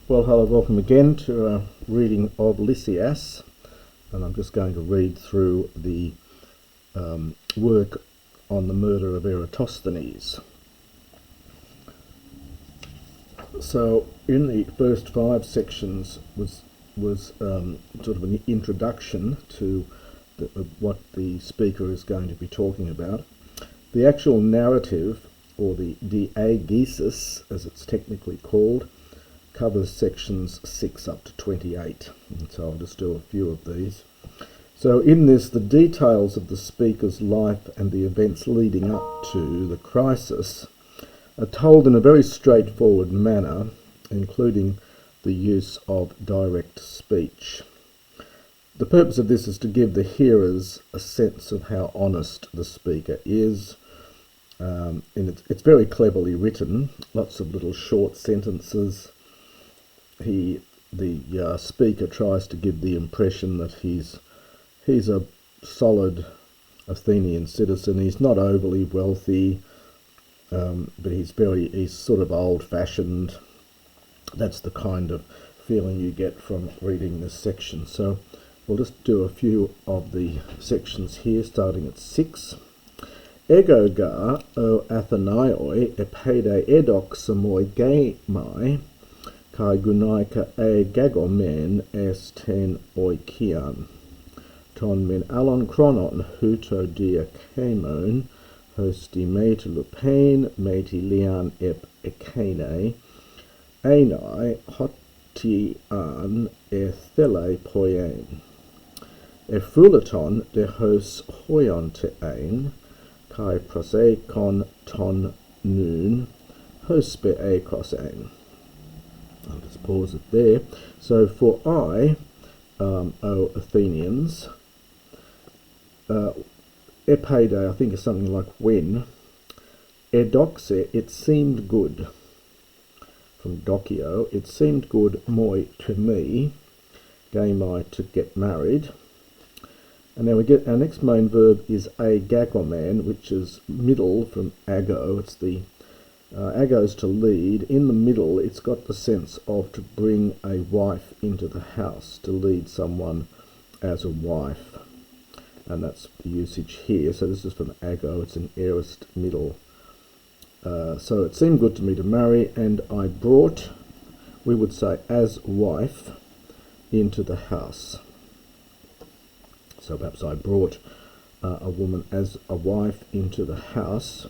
Well, hello, welcome again to a reading of Lysias, and I'm just going to read through the work on the murder of Eratosthenes. So, in the first 5 sections was sort of an introduction to what the speaker is going to be talking about. The actual narrative, or the diegesis, as it's technically called, covers sections 6 up to 28, and so I'll just do a few of these. So in this, the details of the speaker's life and the events leading up to the crisis are told in a very straightforward manner, including the use of direct speech. The purpose of this is to give the hearers a sense of how honest the speaker is, and it's very cleverly written, lots of little short sentences. The speaker tries to give the impression that he's a solid Athenian citizen. He's not overly wealthy, but he's sort of old-fashioned. That's the kind of feeling you get from reading this section. So we'll just do a few of the sections here, starting at 6. Ego ga o Athenaioi epede edoxamoi gaimai kai gunaika e gagomen esten oikian. Ton min alon chronon huto dia kemon hosti mete lupain mete lian ep ekene enai hoti an ethele poien. Euphileton de hos hoion te ein kai prosekon ton nun hospe e kosein. I'll just pause it there. So for O Athenians, epede, I think, is something like when. Edoxe, it seemed good. From docio, it seemed good, moi, to me. Gamai, to get married. And now we get our next main verb is agagoman, which is middle from ago. It's the ago is to lead. In the middle, it's got the sense of to bring a wife into the house, to lead someone as a wife. And that's the usage here. So this is from ago. It's an aorist middle. So it seemed good to me to marry, and I brought, we would say, as wife into the house. So perhaps I brought a woman as a wife into the house.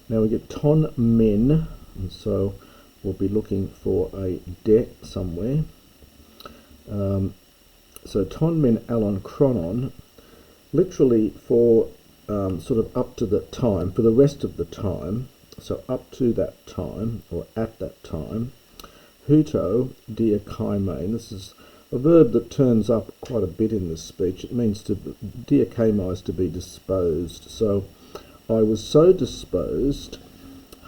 Now we get ton men, and so we'll be looking for a de somewhere. So ton men alon chronon, literally for sort of up to that time, for the rest of the time, so up to that time, or at that time. Huto dia kaimein, this is a verb that turns up quite a bit in this speech. It means to dia kaimai is to be disposed. So I was so disposed,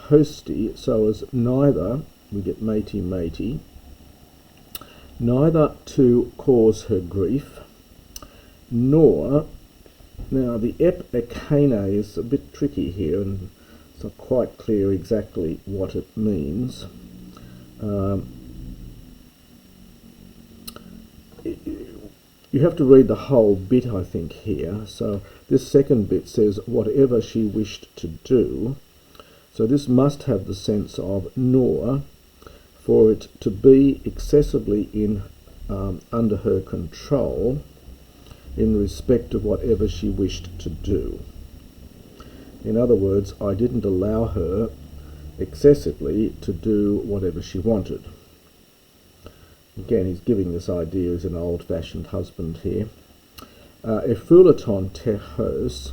hosti, so as neither, we get matey, neither to cause her grief, nor, now the ep ekene is a bit tricky here, and it's not quite clear exactly what it means. You have to read the whole bit, I think, here. So this second bit says, whatever she wished to do. So this must have the sense of nor, for it to be excessively in under her control in respect of whatever she wished to do. In other words, I didn't allow her excessively to do whatever she wanted. Again, he's giving this idea as an old-fashioned husband here. Euphileton tehos,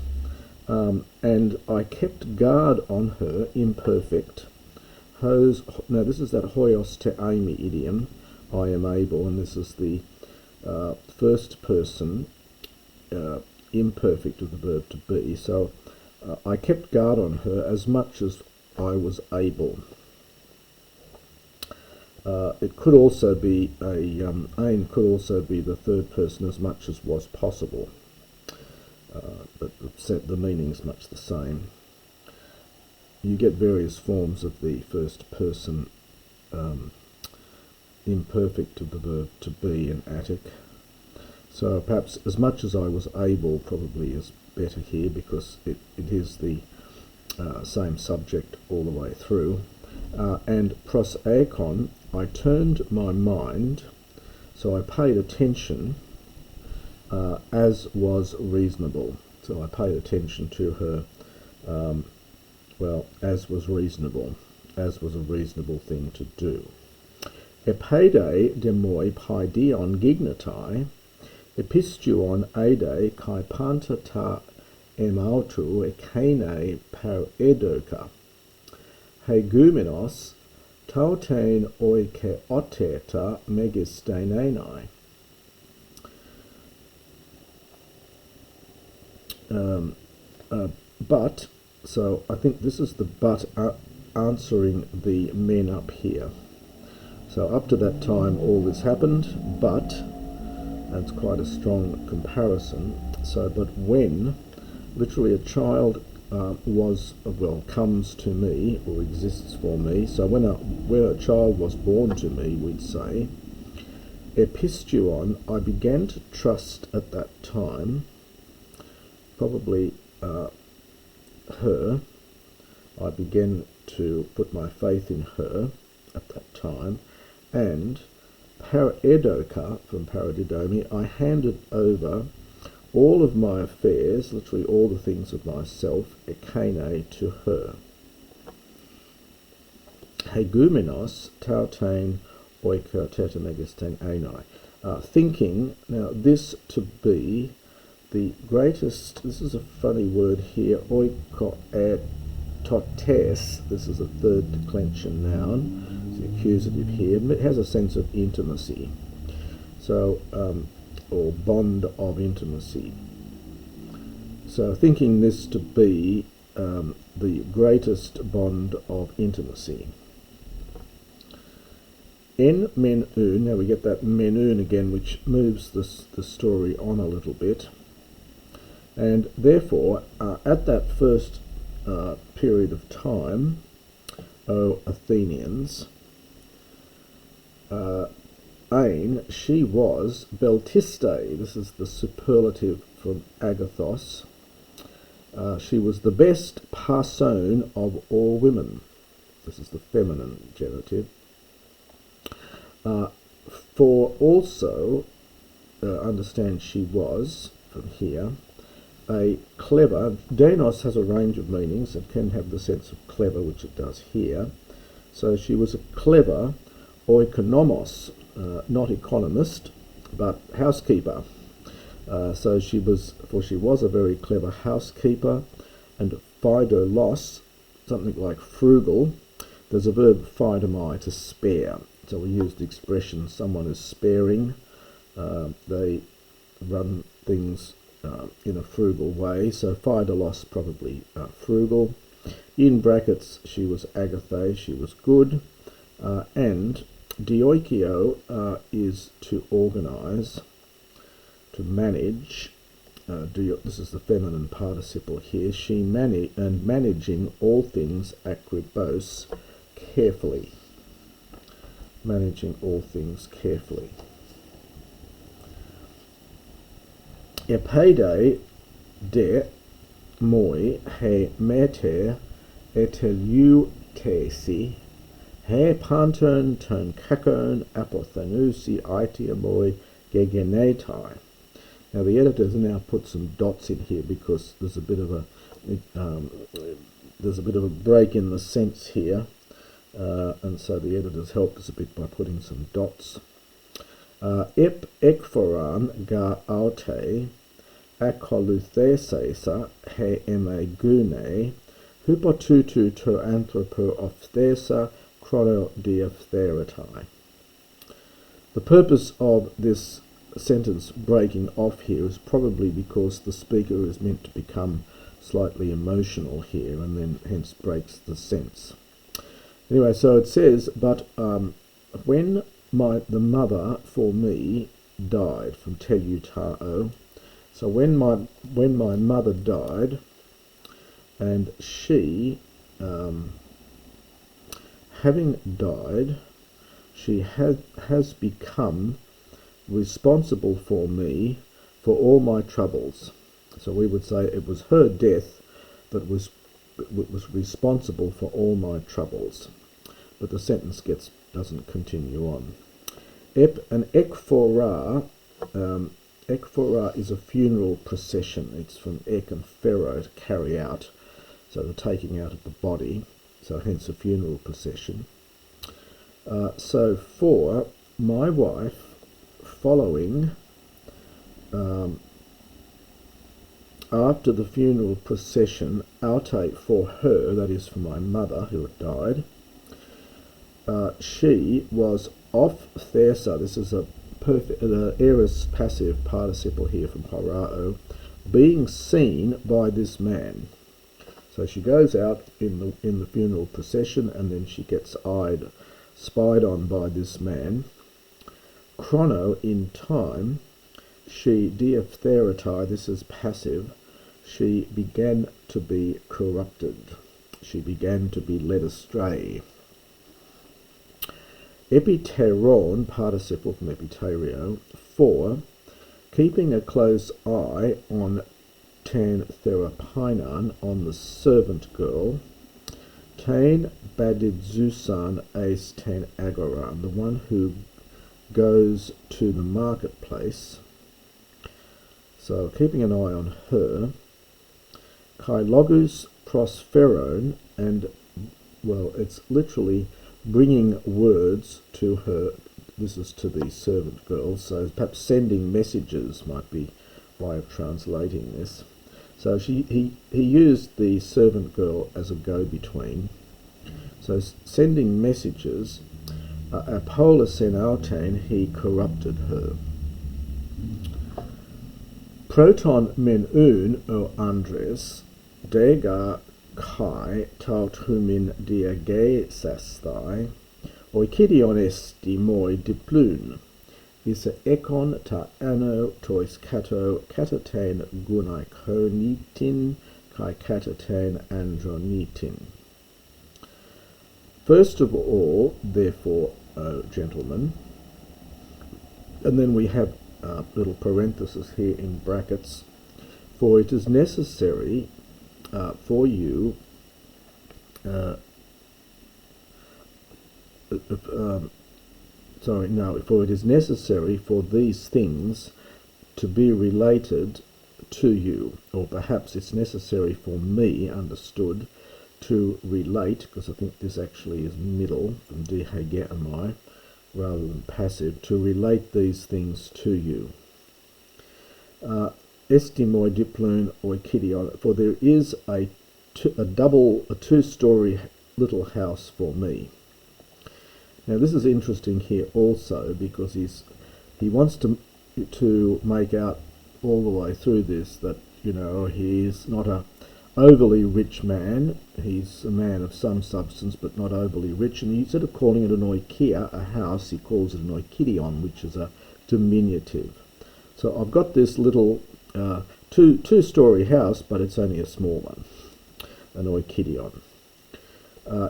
and I kept guard on her, imperfect. Hos, now this is that hoios te aimi idiom, I am able, and this is the first person imperfect of the verb to be. So I kept guard on her as much as I was able. It could also be ein could also be the third person, as much as was possible, but the meaning is much the same. You get various forms of the first person imperfect of the verb to be in Attic. So perhaps as much as I was able probably is better here, because it is the same subject all the way through. And pros eikon, I turned my mind, so I paid attention as was reasonable. So I paid attention to her, as was reasonable, as was a reasonable thing to do. Epede demoi paidion gignatai, epistuon ede kai panta ta emautu ekene per edoka, hegumenos tautein oike oteta megistenenai. But, so I think this is the but answering the men up here. So up to that time all this happened, but, and it's quite a strong comparison, so but when, literally a child comes to me, or exists for me, so when a child was born to me, we'd say, epistuon, I began to trust at that time, probably her, I began to put my faith in her at that time, and paraedoka, from paradidomi, I handed over all of my affairs, literally all the things of myself, ekene, to her. Hegumenos tautein oika tetamegisten enai. Thinking, now this to be the greatest, this is a funny word here, oiko totes, this is a third declension noun, it's the accusative here, it has a sense of intimacy, so, or bond of intimacy. So thinking this to be the greatest bond of intimacy. En menun, now we get that menun again, which moves the story on a little bit. And therefore, at that first period of time, O Athenians, Ain, she was Beltiste, this is the superlative from Agathos, she was the best parson of all women. This is the feminine genitive. For also, understand she was, from here, a clever, Denos has a range of meanings and can have the sense of clever, which it does here. So she was a clever oikonomos, not economist, but housekeeper. So she was a very clever housekeeper, and phydolos, something like frugal. There's a verb phydomai, to spare. So we use the expression someone is sparing. They run things in a frugal way. So phydolos, probably frugal. In brackets, she was agathe, she was good. And dioikio is to organize, to manage. This is the feminine participle here. She managing all things akribos, carefully. Managing all things carefully. Epede de moi he meter eteleutesi he panton ton kakon apothanusi itiamoi gegenetai. Now the editors now put some dots in here because there's a bit of a break in the sense here. And so the editors helped us a bit by putting some dots. Ep ekphoran ga aute akoluthesesa he emegune hupotutu to anthropo ophtesa chrono diaphteratai. The purpose of this sentence breaking off here is probably because the speaker is meant to become slightly emotional here, and then hence breaks the sense. Anyway, so it says, but when the mother for me died, from teleutao. So when my mother died, and she, having died, she has become responsible for me for all my troubles. So we would say it was her death that was responsible for all my troubles. But the sentence doesn't continue on. An ekphora, ekphora is a funeral procession. It's from ek and phero, to carry out, so the taking out of the body, so hence a funeral procession. So for my wife, following after the funeral procession, aute for her, that is for my mother who had died, she was off thesa. This is the aorist passive participle here from parao, being seen by this man. So she goes out in the funeral procession, and then she gets spied on by this man. Chrono, in time, she diaphteratai, this is passive, she began to be corrupted. She began to be led astray. Epiteron, participle from epiterio, for keeping a close eye on tan therapainan, on the servant girl, tan badidzusan as tan agoran, the one who goes to the marketplace. So keeping an eye on her. Kai logus prospheron, and well, it's literally bringing words to her. This is to the servant girl, so perhaps sending messages might be a way of translating this. So he used the servant girl as a go-between. So sending messages, Apollos en autane, he corrupted her. Proton menun o Andres, dega kai tautumin diage sasthai, oikidion esti moi diplun, isa ekon ta anno tois kato katatane gunaikonitin kai katatane andronitin. First of all, therefore, O gentlemen, and then we have a little parenthesis here in brackets, for it is necessary for you for it is necessary for these things to be related to you, or perhaps it's necessary for me, understood, to relate, because I think this actually is middle from dihageamai rather than passive, to relate these things to you. Estimoi diplun oikidion, for there is a two-story little house for me. Now this is interesting here also, because he wants to make out all the way through this that, you know, he's not a overly rich man. He's a man of some substance, but not overly rich. And instead of calling it an oikia, a house, he calls it an oikidion, which is a diminutive. So I've got this little two-story house, but it's only a small one, an oikidion.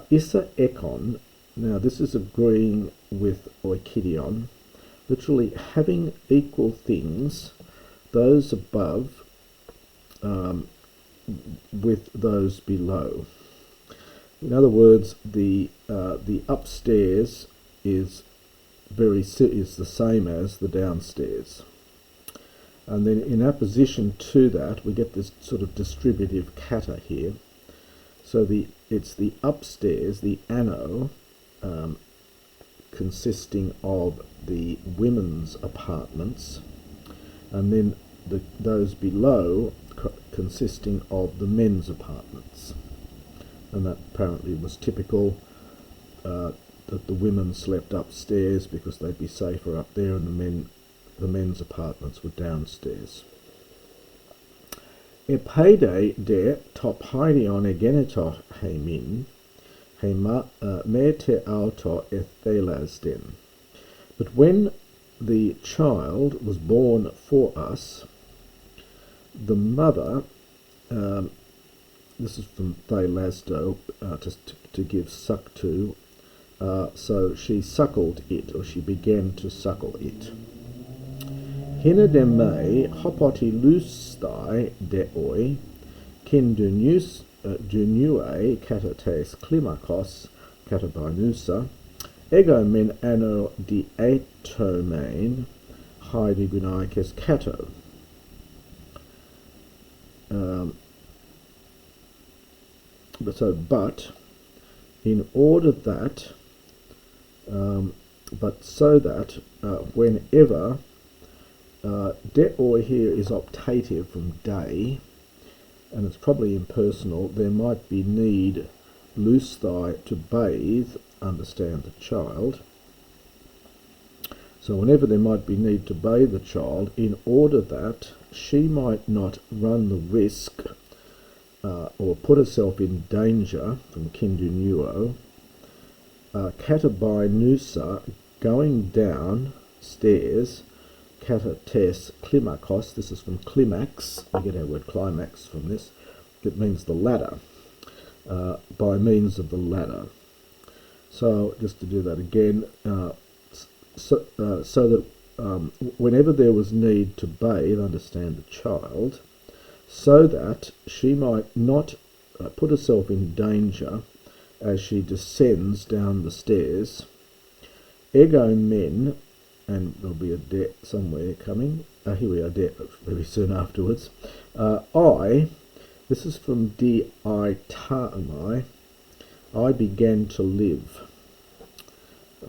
Issa ekon, now this is agreeing with oikidion, literally having equal things, those above with those below. In other words, the upstairs is the same as the downstairs, and then in opposition to that we get this sort of distributive kata here. So it's the upstairs, the ano, consisting of the women's apartments, and then those below consisting of the men's apartments. And that apparently was typical, that the women slept upstairs because they'd be safer up there, and the men's apartments were downstairs. Epede de top haidion egeneto heimin, mete auto ethelasden. But when the child was born for us, the mother, this is from thelasdo, to give suck to, So she suckled it, or she began to suckle it. Hina de me hopotilustai deoi, kin dunue katates klimakos katabinusa, ego men anno dietomain, haidi gunaikes kato. But in order that, whenever deoi here is optative from day, and it's probably impersonal, there might be need loose thigh to bathe, understand the child. So whenever there might be need to bathe the child, in order that she might not run the risk or put herself in danger from kindunuo, katabinusa, going downstairs, katates klimakos, this is from climax, we get our word climax from this, it means the ladder, by means of the ladder. So just to do that again, so that whenever there was need to bathe, understand the child, so that she might not put herself in danger as she descends down the stairs, ego men, and there'll be a de somewhere coming, here we are, de very soon afterwards, this is from di-tamai, I began to live,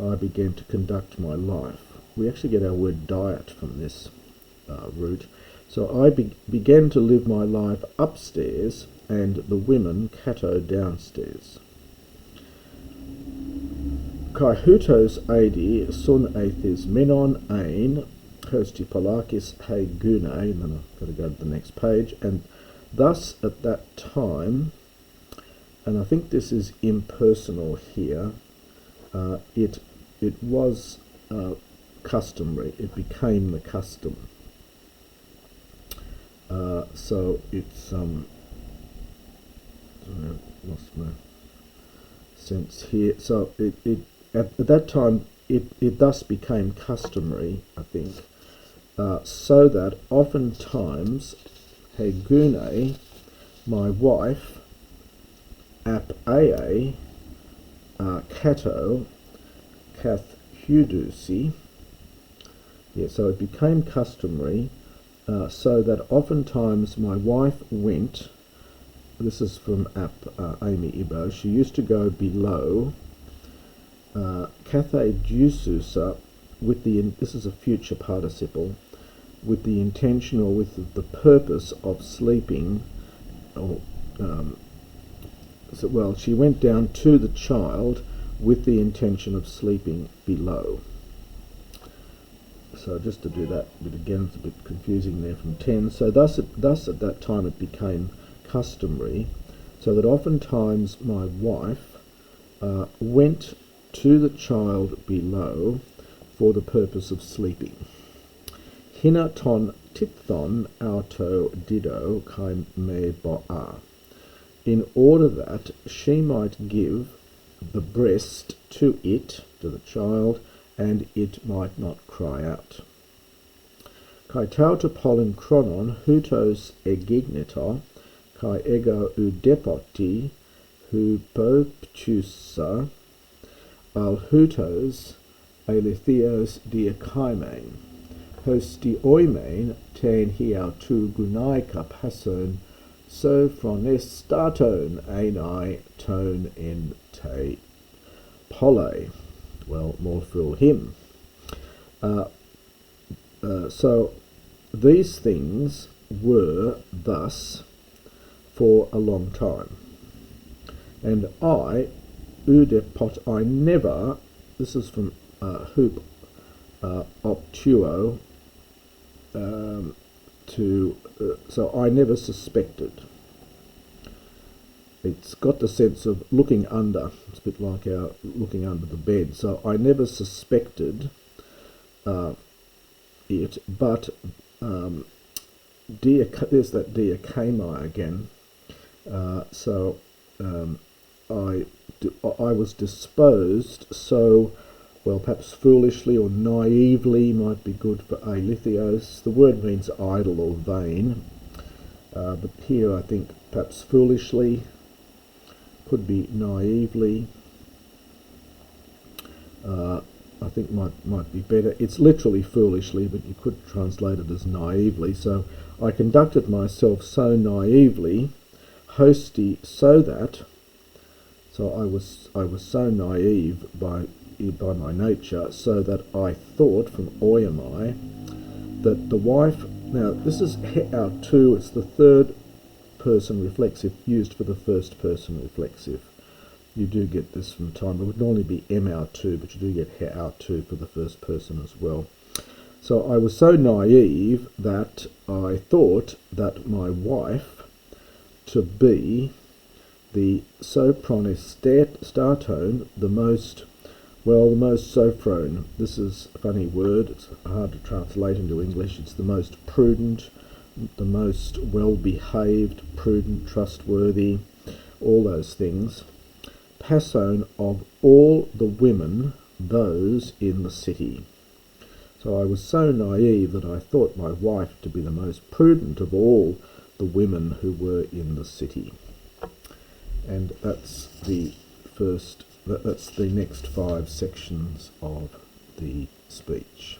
I began to conduct my life. We actually get our word diet from this root. So I began to live my life upstairs, and the women kato downstairs. Kai hutos adi sun athis menon ain hosti polakis he gune, and then I've got to go to the next page, and thus at that time, and I think this is impersonal here, it was customary, it became the custom. So it's lost my sense here. So it at that time it thus became customary, I think, so that oftentimes Hegune, my wife, ap aa kato kath hudusi. Yeah, so it became customary, so that oftentimes my wife went, this is from Amy Ibo, she used to go below kathe jususa, with this is a future participle, with the intention or with the purpose of sleeping, or she went down to the child with the intention of sleeping below. So just to do that bit again, it's a bit confusing there from 10. So thus at that time it became customary, so that oftentimes my wife went to the child below for the purpose of sleeping. Hina ton tithon auto dido kai me boa, in order that she might give the breast to it, to the child, and it might not cry out. Kai tauta polin chronon hutos egignita, kai ego udepoti hupoptusa, al hutos elethios diakaimain, hosti oimain ten hiau tu gunaika passon, so phronestaton anai ton in te pole. Well, more fool him. So these things were thus for a long time. And I, udepot, I never, this is from hoop optuo, so I never suspected. It's got the sense of looking under. It's a bit like our looking under the bed. So I never suspected it, but there's that diakami again. I was disposed so, well, perhaps foolishly or naively might be good for aletheos. The word means idle or vain, but here I think perhaps foolishly, could be naively. I think might be better. It's literally foolishly, but you could translate it as naively. So I conducted myself so naively, hosty, so that. So I was so naive by my nature, so that I thought, from oiamai, that the wife. Now this is heautou. It's the third person reflexive used for the first person reflexive. You do get this from time. It would normally be M-out-2, but you do get heautou for the first person as well. So I was so naive that I thought that my wife to be the sophronisstatone, the most sophron. This is a funny word. It's hard to translate into English. It's the most prudent, the most well-behaved, prudent, trustworthy, all those things. Passon of all the women, those in the city. So I was so naive that I thought my wife to be the most prudent of all the women who were in the city. And that's the next 5 sections of the speech.